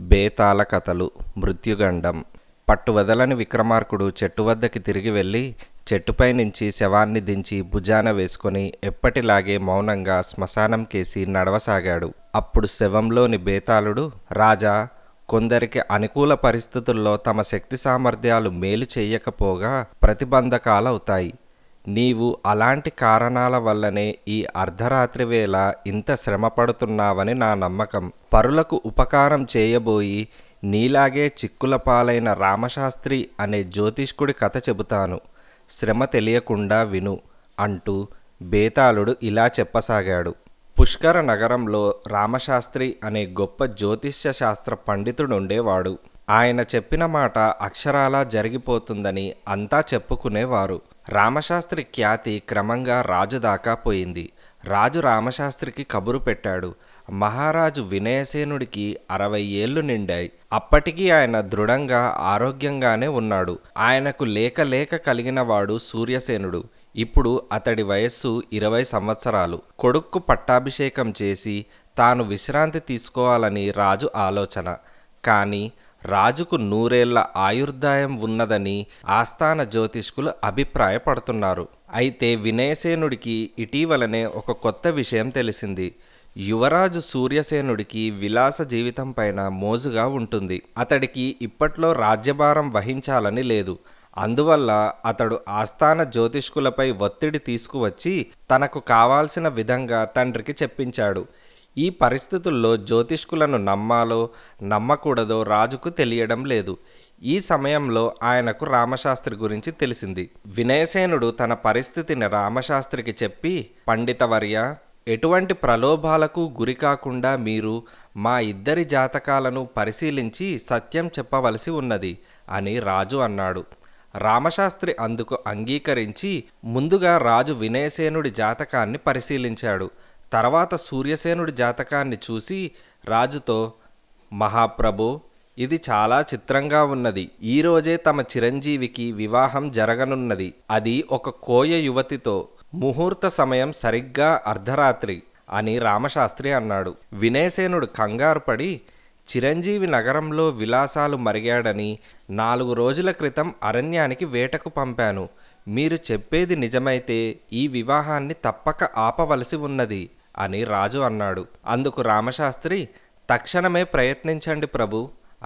బేతాళ కథలు. మృత్యుగండం. పట్టువదలని విక్రమార్కుడు చెట్టు వద్దకి తిరిగి వెళ్ళి చెట్టుపై నుంచి శవాన్ని దించి భుజాన వేసుకొని ఎప్పటిలాగే మౌనంగా శ్మశానం కేసి నడవసాగాడు. అప్పుడు శవంలోని బేతాళుడు, రాజా, కొందరికి అనుకూల పరిస్థితుల్లో తమ శక్తి సామర్థ్యాలు మేలు చెయ్యకపోగా ప్రతిబంధకాలవుతాయి. నీవు అలాంటి కారణాల వల్లనే ఈ అర్ధరాత్రి వేళ ఇంత శ్రమపడుతున్నావని నా నమ్మకం. పరులకు ఉపకారం చేయబోయి నీలాగే చిక్కుల పాలైన రామశాస్త్రి అనే జ్యోతిష్కుడి కథ చెబుతాను, శ్రమ తెలియకుండా విను అంటూ బేతాళుడు ఇలా చెప్పసాగాడు. పుష్కర నగరంలో రామశాస్త్రి అనే గొప్ప జ్యోతిష్య శాస్త్ర పండితుడుండేవాడు. ఆయన చెప్పిన మాట అక్షరాలా జరిగిపోతుందని అంతా చెప్పుకునేవారు. రామశాస్త్రి ఖ్యాతి క్రమంగా రాజు దాకా పోయింది. రాజు రామశాస్త్రికి కబురు పెట్టాడు. మహారాజు వినయసేనుడికి 60 ఏళ్లు నిండాయి. అప్పటికీ ఆయన దృఢంగా ఆరోగ్యంగానే ఉన్నాడు. ఆయనకు లేక లేక కలిగిన వాడు సూర్యసేనుడు. ఇప్పుడు అతడి వయస్సు 20 సంవత్సరాలు. కొడుక్కు పట్టాభిషేకం చేసి తాను విశ్రాంతి తీసుకోవాలని రాజు ఆలోచన. కానీ రాజుకు 100 ఏళ్ల ఆయుర్దాయం ఉన్నదని ఆస్థాన జ్యోతిష్కులు అభిప్రాయపడుతున్నారు. అయితే వినయసేనుడికి ఇటీవలనే ఒక కొత్త విషయం తెలిసింది. యువరాజు సూర్యసేనుడికి విలాస జీవితం పైన మోజుగా ఉంటుంది. అతడికి ఇప్పట్లో రాజ్యభారం వహించాలని లేదు. అందువల్ల అతడు ఆస్థాన జ్యోతిష్కులపై ఒత్తిడి తీసుకువచ్చి తనకు కావాల్సిన విధంగా తండ్రికి చెప్పించాడు. ఈ పరిస్థితుల్లో జ్యోతిష్కులను నమ్మాలో నమ్మకూడదో రాజుకు తెలియడం లేదు. ఈ సమయంలో ఆయనకు రామశాస్త్రి గురించి తెలిసింది. వినయసేనుడు తన పరిస్థితిని రామశాస్త్రికి చెప్పి, పండితవర్య, ఎటువంటి ప్రలోభాలకు గురికాకుండా మీరు మా ఇద్దరి జాతకాలను పరిశీలించి సత్యం చెప్పవలసి ఉన్నది అని రాజు అన్నాడు. రామశాస్త్రి అందుకు అంగీకరించి ముందుగా రాజు వినయసేనుడి జాతకాన్ని పరిశీలించాడు. తర్వాత సూర్యసేనుడి జాతకాన్ని చూసి రాజుతో, మహాప్రభో, ఇది చాలా చిత్రంగా ఉన్నది. ఈరోజే తమ చిరంజీవికి వివాహం జరగనున్నది. అది ఒక కోయ యువతితో. ముహూర్త సమయం సరిగ్గా అర్ధరాత్రి అని రామశాస్త్రి అన్నాడు. వినయసేనుడు కంగారు పడి, చిరంజీవి నగరంలో విలాసాలు మరిగాడని 4 రోజుల క్రితం అరణ్యానికి వేటకు పంపాను. మీరు చెప్పేది నిజమైతే ఈ వివాహాన్ని తప్పక ఆపవలసి ఉన్నది అని రాజు అన్నాడు. అందుకు రామశాస్త్రి, తక్షణమే ప్రయత్నించండి ప్రభు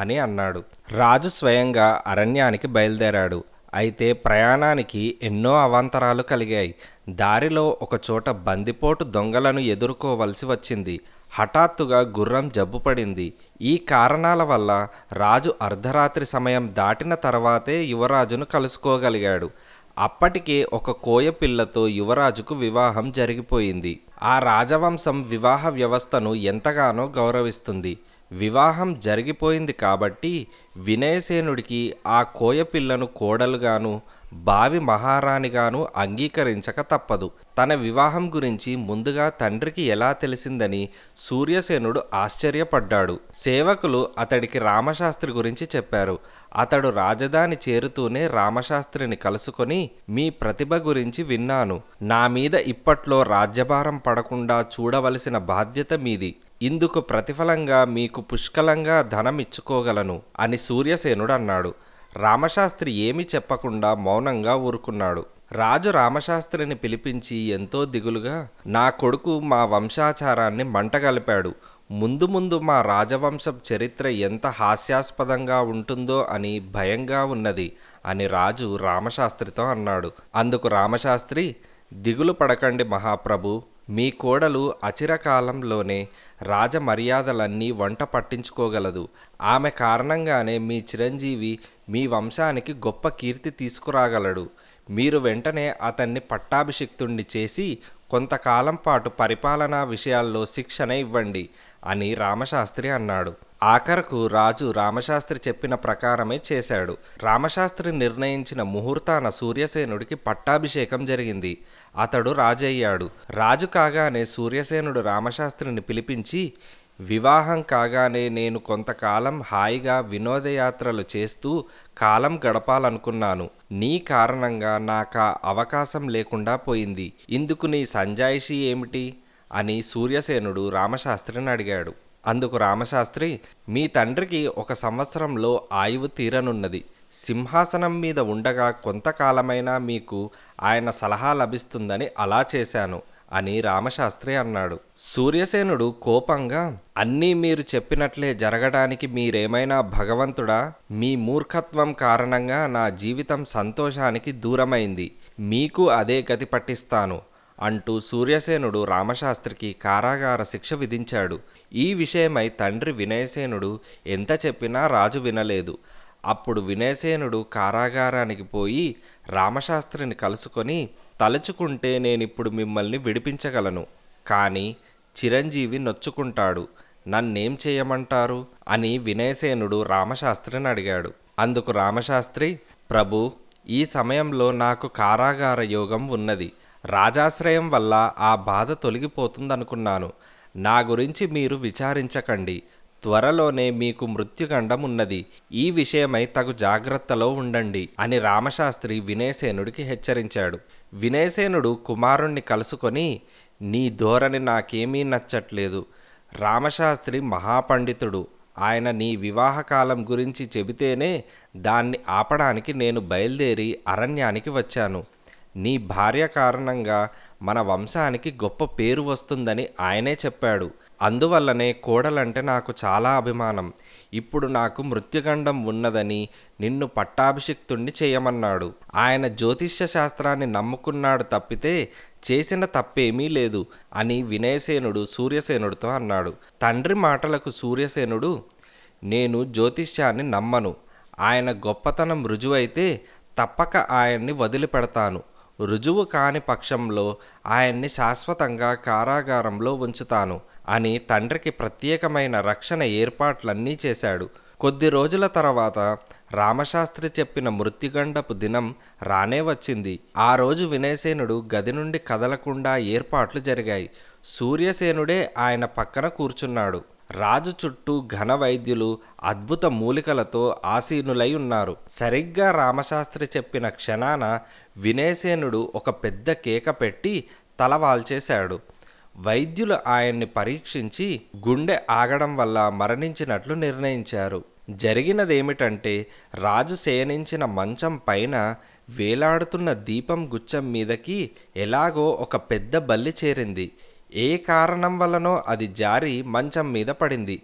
అని అన్నాడు. రాజు స్వయంగా అరణ్యానికి బయలుదేరాడు. అయితే ప్రయాణానికి ఎన్నో అవాంతరాలు కలిగాయి. దారిలో ఒకచోట బందిపోటు దొంగలను ఎదుర్కోవలసి వచ్చింది. హఠాత్తుగా గుర్రం జబ్బుపడింది. ఈ కారణాల వల్ల రాజు అర్ధరాత్రి సమయం దాటిన తర్వాతే యువరాజును కలుసుకోగలిగాడు. అప్పటికే ఒక కోయ పిల్లతో యువరాజుకు వివాహం జరిగిపోయింది. ఆ రాజవంశం వివాహ వ్యవస్థను ఎంతగానో గౌరవిస్తుంది. వివాహం జరిగిపోయింది కాబట్టి వినయసేనుడికి ఆ కోయ పిల్లను కోడలుగాను భావి మహారాణిగాను అంగీకరించక తప్పదు. తన వివాహం గురించి ముందుగా తండ్రికి ఎలా తెలిసిందని సూర్యసేనుడు ఆశ్చర్యపడ్డాడు. సేవకులు అతడికి రామశాస్త్రి గురించి చెప్పారు. అతడు రాజధాని చేరుతూనే రామశాస్త్రిని కలుసుకొని, మీ ప్రతిభ గురించి విన్నాను. నా మీద ఇప్పట్లో రాజ్యభారం పడకుండా చూడవలసిన బాధ్యత మీది. ఇందుకు ప్రతిఫలంగా మీకు పుష్కలంగా ధనం ఇచ్చుకోగలను అని సూర్యసేనుడు అన్నాడు. రామశాస్త్రి ఏమీ చెప్పకుండా మౌనంగా ఊరుకున్నాడు. రాజు రామశాస్త్రిని పిలిపించి ఎంతో దిగులుగా, నా కొడుకు మా వంశాచారాన్ని మంటగలిపాడు. ముందు ముందు మా రాజవంశం చరిత్ర ఎంత హాస్యాస్పదంగా ఉంటుందో అని భయంగా ఉన్నది అని రాజు రామశాస్త్రితో అన్నాడు. అందుకు రామశాస్త్రి, దిగులు పడకండి మహాప్రభు. మీ కోడలు అచిరకాలంలోనే రాజమర్యాదలన్నీ వంట పట్టించుకోగలదు. ఆమె కారణంగానే మీ చిరంజీవి మీ వంశానికి గొప్ప కీర్తి తీసుకురాగలడు. మీరు వెంటనే అతన్ని పట్టాభిషిక్తుణ్ణి చేసి కొంతకాలం పాటు పరిపాలనా విషయాల్లో శిక్షణ ఇవ్వండి అని రామశాస్త్రి అన్నాడు. ఆఖరకు రాజు రామశాస్త్రి చెప్పిన ప్రకారమే చేశాడు. రామశాస్త్రి నిర్ణయించిన ముహూర్తాన సూర్యసేనుడికి పట్టాభిషేకం జరిగింది. అతడు రాజయ్యాడు. రాజు కాగానే సూర్యసేనుడు రామశాస్త్రిని పిలిపించి, వివాహం కాగానే నేను కొంతకాలం హాయిగా వినోదయాత్రలు చేస్తూ కాలం గడపాలనుకున్నాను. నీ కారణంగా నాకా అవకాశం లేకుండా పోయింది. ఇందుకు నీ సంజాయిషీ ఏమిటి అని సూర్యసేనుడు రామశాస్త్రిని అడిగాడు. అందుకు రామశాస్త్రి, మీ తండ్రికి 1 సంవత్సరంలో ఆయువు తీరనున్నది. సింహాసనం మీద ఉండగా కొంతకాలమైనా మీకు ఆయన సలహా లభిస్తుందని అలా చేశాను అని రామశాస్త్రి అన్నాడు. సూర్యసేనుడు కోపంగా, అన్నీ మీరు చెప్పినట్లే జరగడానికి మీరేమైనా భగవంతుడా? మీ మూర్ఖత్వం కారణంగా నా జీవితం సంతోషానికి దూరమైంది. మీకు అదే గతి పట్టిస్తాను అంటూ సూర్యసేనుడు రామశాస్త్రికి కారాగార శిక్ష విధించాడు. ఈ విషయమై తండ్రి వినయసేనుడు ఎంత చెప్పినా రాజు వినలేదు. అప్పుడు వినయసేనుడు కారాగారానికి పోయి రామశాస్త్రిని కలుసుకొని, తలుచుకుంటే నేనిప్పుడు మిమ్మల్ని విడిపించగలను, కానీ చిరంజీవి నొచ్చుకుంటాడు, నన్నేం చేయమంటారు అని వినయసేనుడు రామశాస్త్రిని అడిగాడు. అందుకు రామశాస్త్రి, ప్రభు, ఈ సమయంలో నాకు కారాగార యోగం ఉన్నది. రాజాశ్రయం వల్ల ఆ బాధ తొలగిపోతుందనుకున్నాను. నా గురించి మీరు విచారించకండి. త్వరలోనే మీకు మృత్యుగండం ఉన్నది. ఈ విషయమై తగు జాగ్రత్తలో ఉండండి అని రామశాస్త్రి వినయసేనుడికి హెచ్చరించాడు. వినయసేనుడు కుమారుణ్ణి కలుసుకొని, నీ ధోరణి నాకేమీ నచ్చట్లేదు. రామశాస్త్రి మహాపండితుడు. ఆయన నీ వివాహకాలం గురించి చెబితేనే దాన్ని ఆపడానికి నేను బయలుదేరి అరణ్యానికి వచ్చాను. నీ భార్య కారణంగా మన వంశానికి గొప్ప పేరు వస్తుందని ఆయనే చెప్పాడు. అందువల్లనే కోడలంటే నాకు చాలా అభిమానం. ఇప్పుడు నాకు మృత్యుగండం ఉన్నదని నిన్ను పట్టాభిషిక్తుణ్ణి చేయమన్నాడు. ఆయన జ్యోతిష్య శాస్త్రాన్ని నమ్ముకున్నాడు తప్పితే చేసిన తప్పేమీ లేదు అని వినయసేనుడు సూర్యసేనుడితో అన్నాడు. తండ్రి మాటలకు సూర్యసేనుడు, నేను జ్యోతిష్యాన్ని నమ్మను. ఆయన గొప్పతనం రుజువైతే తప్పక ఆయన్ని వదిలిపెడతాను. రుజువు కాని పక్షంలో ఆయన్ని శాశ్వతంగా కారాగారంలో ఉంచుతాను అని తండ్రికి ప్రత్యేకమైన రక్షణ ఏర్పాట్లన్నీ చేశాడు. కొద్ది రోజుల తర్వాత రామశాస్త్రి చెప్పిన మృత్యుగండపు దినం రానే వచ్చింది. ఆ రోజు వినయసేనుడు గది నుండి కదలకుండా ఏర్పాట్లు జరిగాయి. సూర్యసేనుడే ఆయన పక్కన కూర్చున్నాడు. రాజు చుట్టూ ఘన వైద్యులు అద్భుత మూలికలతో ఆసీనులై ఉన్నారు. సరిగ్గా రామశాస్త్రి చెప్పిన క్షణాన వినయసేనుడు ఒక పెద్ద కేక పెట్టి తలవాల్చేశాడు. వైద్యులు ఆయన్ని పరీక్షించి గుండె ఆగడం వల్ల మరణించినట్లు నిర్ణయించారు. జరిగినదేమిటంటే, రాజు శయనించిన మంచం పైన వేలాడుతున్న దీపం గుచ్చం మీదకి ఎలాగో ఒక పెద్ద బల్లి చేరింది. ఏ కారణం వల్లనో అది జారి మంచం మీద పడింది.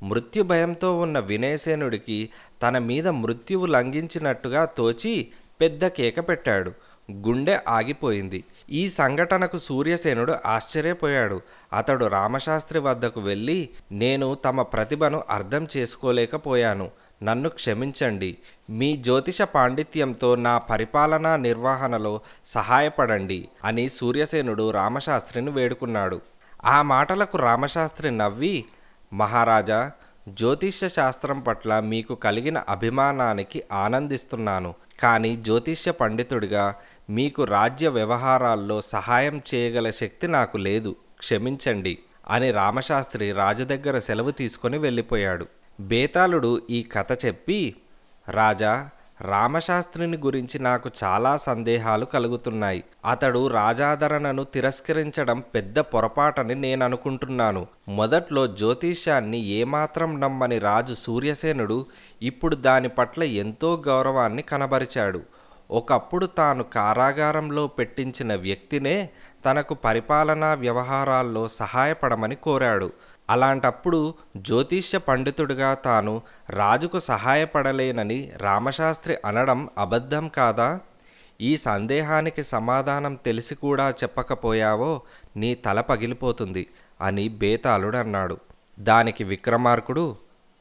మృత్యు భయంతో ఉన్న వినయసేనుడికి తన మీద మృత్యువు లంఘించినట్టుగా తోచి పెద్ద కేక పెట్టాడు. గుండె ఆగిపోయింది. ఈ సంఘటనకు సూర్యసేనుడు ఆశ్చర్యపోయాడు. అతడు రామశాస్త్రి వద్దకు వెళ్ళి, నేను తమ ప్రతిభను అర్థం చేసుకోలేకపోయాను, నన్ను క్షమించండి. మీ జ్యోతిష పాండిత్యంతో నా పరిపాలనా నిర్వహణలో సహాయపడండి అని సూర్యసేనుడు రామశాస్త్రిని వేడుకున్నాడు. ఆ మాటలకు రామశాస్త్రి నవ్వి, మహారాజా, జ్యోతిష్య శాస్త్రం పట్ల మీకు కలిగిన అభిమానానికి ఆనందిస్తున్నాను. కానీ జ్యోతిష్య పండితుడిగా మీకు రాజ్య వ్యవహారాల్లో సహాయం చేయగల శక్తి నాకు లేదు, క్షమించండి అని రామశాస్త్రి రాజు దగ్గర సెలవు తీసుకొని వెళ్ళిపోయాడు. బేతాళుడు ఈ కథ చెప్పి, రాజా, రామశాస్త్రిని గురించి నాకు చాలా సందేహాలు కలుగుతున్నాయి. అతడు రాజాదరణను తిరస్కరించడం పెద్ద పొరపాటని నేననుకుంటున్నాను. మొదట్లో జ్యోతిష్యాన్ని ఏమాత్రం నమ్మని రాజు సూర్యసేనుడు ఇప్పుడు దాని పట్ల ఎంతో గౌరవాన్ని కనబరిచాడు. ఒకప్పుడు తాను కారాగారంలో పెట్టించిన వ్యక్తినే తనకు పరిపాలనా వ్యవహారాల్లో సహాయపడమని కోరాడు. అలాంటప్పుడు జ్యోతిష్య పండితుడిగా తాను రాజుకు సహాయపడలేనని రామశాస్త్రి అనడం అబద్ధం కాదా? ఈ సందేహానికి సమాధానం తెలిసి కూడా చెప్పకపోయావో నీ తల పగిలిపోతుంది అని బేతాళుడు అన్నాడు. దానికి విక్రమార్కుడు,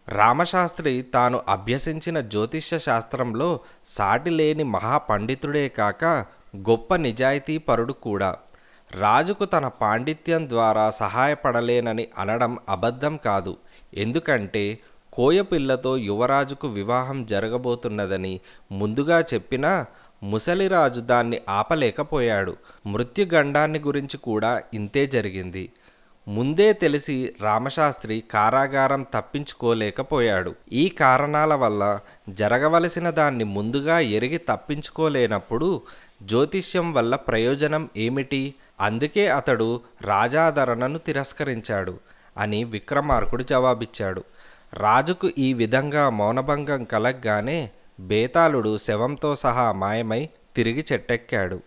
రామశాస్త్రి తాను అభ్యసించిన జ్యోతిష్య శాస్త్రంలో సాటిలేని మహాపండితుడే కాక గొప్ప నిజాయితీపరుడు కూడా. రాజుకు తన పాండిత్యం ద్వారా సహాయపడలేనని అనడం అబద్ధం కాదు. ఎందుకంటే కోయపిల్లతో యువరాజుకు వివాహం జరగబోతున్నదని ముందుగా చెప్పినా ముసలిరాజు దాన్ని ఆపలేకపోయాడు. మృత్యుగండాన్ని గురించి కూడా ఇంతే జరిగింది. ముందే తెలిసి రామశాస్త్రి కారాగారం తప్పించుకోలేకపోయాడు. ఈ కారణాల వల్ల జరగవలసిన దాన్ని ముందుగా ఎరిగి తప్పించుకోలేనప్పుడు జ్యోతిష్యం వల్ల ప్రయోజనం ఏమిటి? అందుకే అతడు రాజాదరణను తిరస్కరించాడు. అని విక్రమార్కుడు జవాబిచ్చాడు. రాజుకు ఈ విధంగా మౌనభంగం కలగ్గానే బేతాళుడు శవంతో సహా మాయమై తిరిగి చెట్టెక్కాడు.